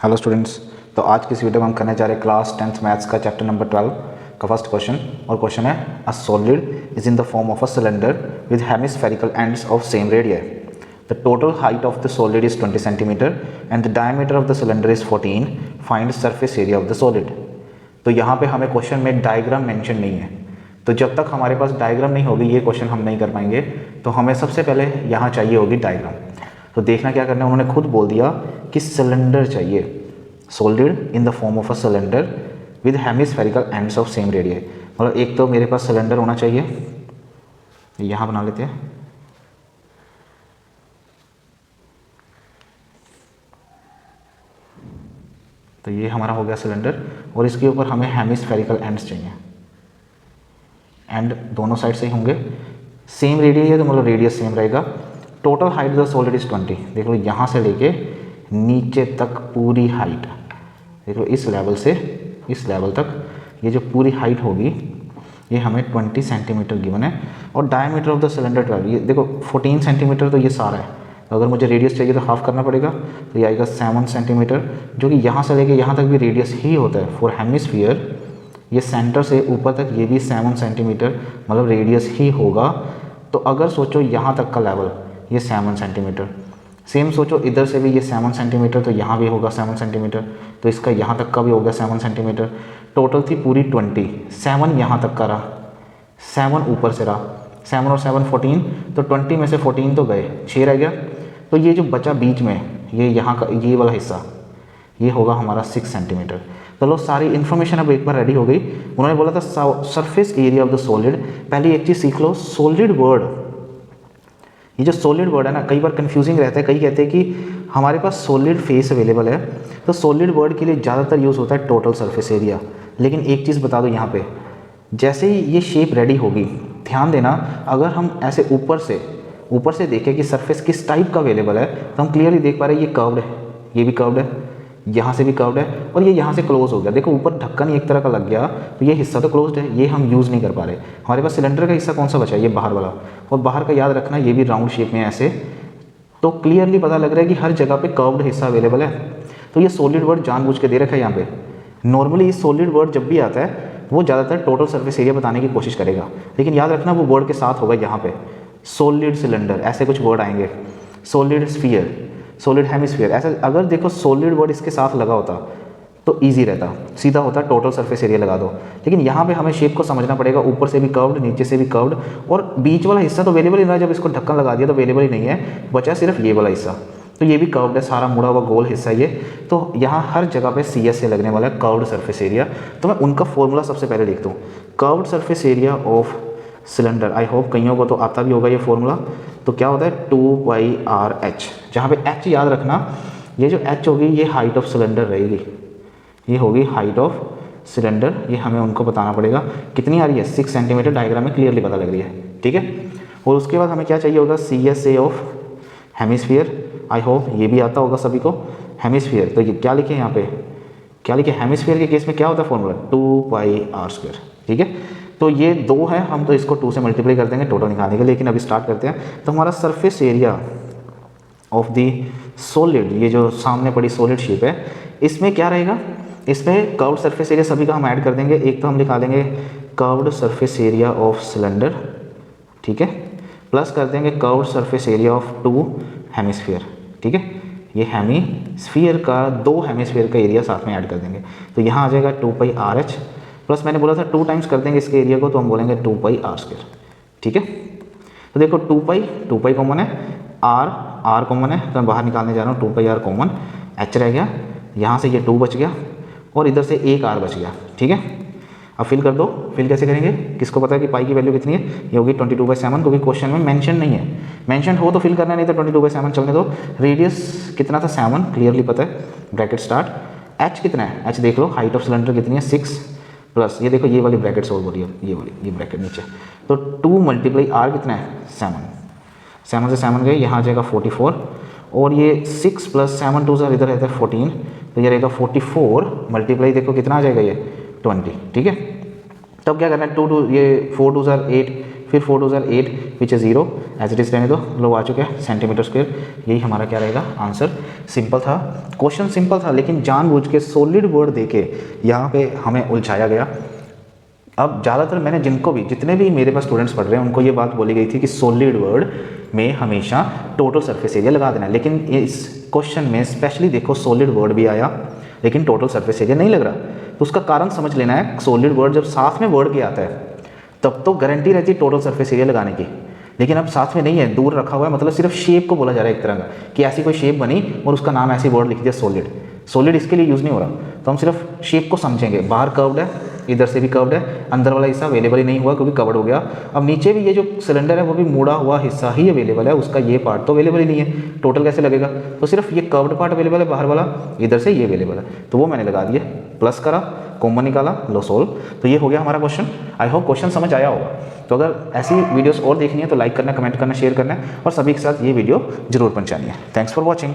Hello students. तो आज की इस वीडियो में हम करने जा रहे हैं क्लास 10th मैथ्स का चैप्टर नंबर 12 का फर्स्ट क्वेश्चन। और क्वेश्चन है a solid is in the form of a cylinder with hemispherical ends of same radius. The total height of the solid is 20 centimetre and the diameter of the cylinder is 14। Find surface area of the solid. तो यहाँ पे हमें question में diagram mention नहीं है, तो जब तक हमारे पास डायग्राम नहीं होगी ये क्वेश्चन हम नहीं कर पाएंगे। तो हमें सबसे पहले यहाँ चाहिए होगी डायग्राम। तो देखना क्या करना है, उन्होंने खुद बोल दिया कि सिलेंडर चाहिए, solid in the form of a cylinder with hemispherical ends of same radius. मतलब एक तो मेरे पास सिलेंडर होना चाहिए, यहाँ बना लेते हैं। तो ये हमारा हो गया सिलेंडर, और इसके ऊपर हमें हेमिस्फेरिकल एंड्स चाहिए। एंड दोनों साइड से ही होंगे, सेम रेडियस है तो मतलब रेडियस सेम रहेगा। Total height the solid is 20। देख लो यहाँ से लेके नीचे तक पूरी हाइट, देख लो इस लेवल से इस लेवल तक ये जो पूरी हाइट होगी ये हमें 20 सेंटीमीटर गिवन है। और डायमीटर ऑफ द सिलेंडर 12, ये देखो 14 सेंटीमीटर तो ये सारा है। तो अगर मुझे रेडियस चाहिए तो हाफ करना पड़ेगा, तो ये आएगा 7 सेंटीमीटर, जो कि यहाँ से लेके यहाँ तक भी रेडियस ही होता है फॉर हेमिस्फीयर। ये सेंटर से ऊपर तक ये भी 7 सेंटीमीटर मतलब रेडियस ही होगा। तो अगर सोचो यहाँ तक का लेवल ये 7 सेंटीमीटर, सेम सोचो इधर से भी ये 7 सेंटीमीटर, तो यहाँ भी होगा 7 सेंटीमीटर, तो इसका यहाँ तक का भी होगा 7 सेंटीमीटर। टोटल थी पूरी 20, 7 यहाँ तक का रहा, 7 ऊपर से रहा, 7 और 7 14, तो 20 में से 14 तो गए, 6 रह गया। तो ये जो बचा बीच में ये यहाँ का ये वाला हिस्सा ये होगा हमारा 6 सेंटीमीटर। चलो सारी इन्फॉर्मेशन अब एक बार रेडी हो गई। उन्होंने बोला था surface area of the solid. पहले एक चीज़ सीख लो, सॉलिड वर्ड, ये जो सॉलिड वर्ड है ना कई बार कंफ्यूजिंग रहता है। कई कहते हैं कि हमारे पास सॉलिड फेस अवेलेबल है, तो सॉलिड वर्ड के लिए ज़्यादातर यूज़ होता है टोटल सरफेस एरिया। लेकिन एक चीज़ बता दो, यहाँ पे जैसे ही ये शेप रेडी होगी, ध्यान देना, अगर हम ऐसे ऊपर से देखें कि सरफेस किस टाइप का अवेलेबल है, तो हम क्लियरली देख पा रहे हैं ये कर्व्ड है, ये भी कर्व्ड है, यहाँ से भी कर्व्ड है, और ये यहाँ से क्लोज हो गया। देखो ऊपर ढक्कन एक तरह का लग गया, तो ये हिस्सा तो क्लोज्ड है, ये हम यूज़ नहीं कर पा रहे। हमारे पास सिलेंडर का हिस्सा कौन सा बचा है, ये बाहर वाला, और बाहर का याद रखना ये भी राउंड शेप में ऐसे। तो क्लियरली पता लग रहा है कि हर जगह पे कर्व्ड हिस्सा अवेलेबल है। तो ये सॉलिड वर्ड जानबूझ के दे रखा है यहाँ पे। नॉर्मली सॉलिड वर्ड जब भी आता है वो ज़्यादातर टोटल सर्फेस एरिया बताने की कोशिश करेगा, लेकिन याद रखना वो वर्ड के साथ होगा यहाँ पे सॉलिड सिलेंडर, ऐसे कुछ वर्ड आएंगे, सॉलिड स्फीयर, सॉलिड हेमिस्फीयर, ऐसा। अगर देखो सॉलिड वर्ड इसके साथ लगा होता तो ईजी रहता, सीधा होता टोटल सरफेस एरिया लगा दो। लेकिन यहाँ पे हमें शेप को समझना पड़ेगा, ऊपर से भी कर्व्ड, नीचे से भी कर्व्ड, और बीच वाला हिस्सा तो अवेलेबल ही नहीं है। जब इसको ढक्कन लगा दिया तो अवेलेबल ही नहीं है, बचा सिर्फ ये वाला हिस्सा, तो ये भी कर्व्ड है, सारा मुड़ा हुआ गोल हिस्सा ये। तो यहाँ हर जगह पे सी एस से लगने वाला है कर्व्ड सरफेस एरिया। तो मैं उनका फॉर्मूला सबसे पहले लिखता हूँ, curved surface area of cylinder. I hope कईयों को तो आता भी होगा ये फॉर्मूला। तो क्या होता है 2πRH, जहाँ पे H याद रखना, ये जो H होगी ये हाइट ऑफ सिलेंडर रहेगी, ये होगी हाइट ऑफ सिलेंडर। ये हमें उनको बताना पड़ेगा कितनी आ रही है, 6 सेंटीमीटर, डायग्राम में क्लियरली पता लग रही है, ठीक है। और उसके बाद हमें क्या चाहिए होगा, CSA of hemisphere. I hope ये भी आता होगा सभी को, हेमिस्फीयर। तो ये क्या लिखे यहाँ पे, क्या लिखे, हेमिस्फीयर के केस में क्या होता है फॉर्मूला 2πr², ठीक है। तो ये 2 है, हम तो इसको 2 से मल्टीप्लाई कर देंगे टोटल निकालने के लिए। लेकिन अभी स्टार्ट करते हैं। तो हमारा surface area of the solid, ये जो सामने पड़ी सॉलिड शेप है, इसमें क्या रहेगा, इसमें कर्व्ड सरफेस एरिया सभी का हम ऐड कर देंगे। एक तो हम लिखा देंगे curved surface area of cylinder, ठीक है, प्लस कर देंगे curved surface area of 2 hemisphere, ठीक है। ये हेमिस्फीयर का 2 हेमिस्फीयर का एरिया साथ में ऐड कर देंगे। तो यहाँ आ जाएगा 2πRH, प्लस मैंने बोला था 2 टाइम्स कर देंगे इसके एरिया को, तो हम बोलेंगे 2πr², ठीक है। तो देखो 2π कॉमन है, r कॉमन है, तो मैं बाहर निकालने जा रहा हूँ, 2πr कॉमन, h रह गया, यहाँ से ये 2 बच गया, और इधर से एक r बच गया, ठीक है। अब फिल कर दो। फिल कैसे करेंगे, किसको पता है कि पाई की वैल्यू कितनी है, ये होगी 22/7, क्योंकि क्वेश्चन में मेंशन नहीं है, मेंशन हो तो फिल करना, नहीं तो 22/7 चलने दो। रेडियस कितना था 7, क्लियरली पता है, ब्रैकेट स्टार्ट। h कितना है, h देख लो, हाइट ऑफ सिलेंडर कितनी है 6, प्लस ये देखो ये वाली ब्रैकेट सोल्व हो रही है, ये वाली, ये ब्रैकेट नीचे, तो 2 × r कितना है 7, 7 से 7 गए, यहाँ आ जाएगा 44, और ये 6 + 7 2 इधर रहता है 14, तो ये रहेगा 44 मल्टीप्लाई, देखो कितना आ जाएगा ये 20, ठीक है। तब क्या करना है, 2 2 ये 4 2 8, फिर 4 2 8 विच है 0, एज इट इज़ रहने दो, लो आ चुके हैं सेंटीमीटर स्क्वायर। यही हमारा क्या रहेगा आंसर। सिंपल था क्वेश्चन, सिंपल था, लेकिन जानबूझ के सॉलिड वर्ड देके यहाँ पे हमें उलझाया गया। अब ज़्यादातर मैंने जितने भी मेरे पास स्टूडेंट्स पढ़ रहे हैं उनको ये बात बोली गई थी कि सॉलिड वर्ड में हमेशा टोटल सरफेस एरिया लगा देना है, लेकिन इस क्वेश्चन में स्पेशली देखो सॉलिड वर्ड भी आया लेकिन टोटल सरफेस एरिया नहीं लग रहा। तो उसका कारण समझ लेना है, सॉलिड वर्ड जब साथ में वर्ड के आता है तब तो गारंटी रहती है टोटल सरफेस एरिया लगाने की, लेकिन अब साथ में नहीं है, दूर रखा हुआ है, मतलब सिर्फ शेप को बोला जा रहा है एक तरह का कि ऐसी कोई शेप बनी और उसका नाम ऐसे वर्ड लिख दिया सॉलिड। सॉलिड इसके लिए यूज़ नहीं हो रहा, तो हम सिर्फ शेप को समझेंगे। बाहर कर्व्ड है, इधर से भी कर्व्ड है, अंदर वाला हिस्सा अवेलेबल ही नहीं हुआ क्योंकि कवर्ड हो गया। अब नीचे भी ये जो सिलेंडर है वो भी मुड़ा हुआ हिस्सा ही अवेलेबल है, उसका ये पार्ट तो अवेलेबल ही नहीं है, टोटल कैसे लगेगा? तो सिर्फ ये कर्व्ड पार्ट अवेलेबल है बाहर वाला, इधर से ये अवेलेबल है, तो वो मैंने लगा दिया, प्लस करा, कॉमन निकाला, लो सोल्व। तो ये हो गया हमारा क्वेश्चन। आई होप क्वेश्चन समझ आया होगा। तो अगर ऐसी वीडियोस और देखनी है तो लाइक करना, कमेंट करना, शेयर करना है और सभी के साथ ये वीडियो जरूर पहुंचानी है। Thanks for watching.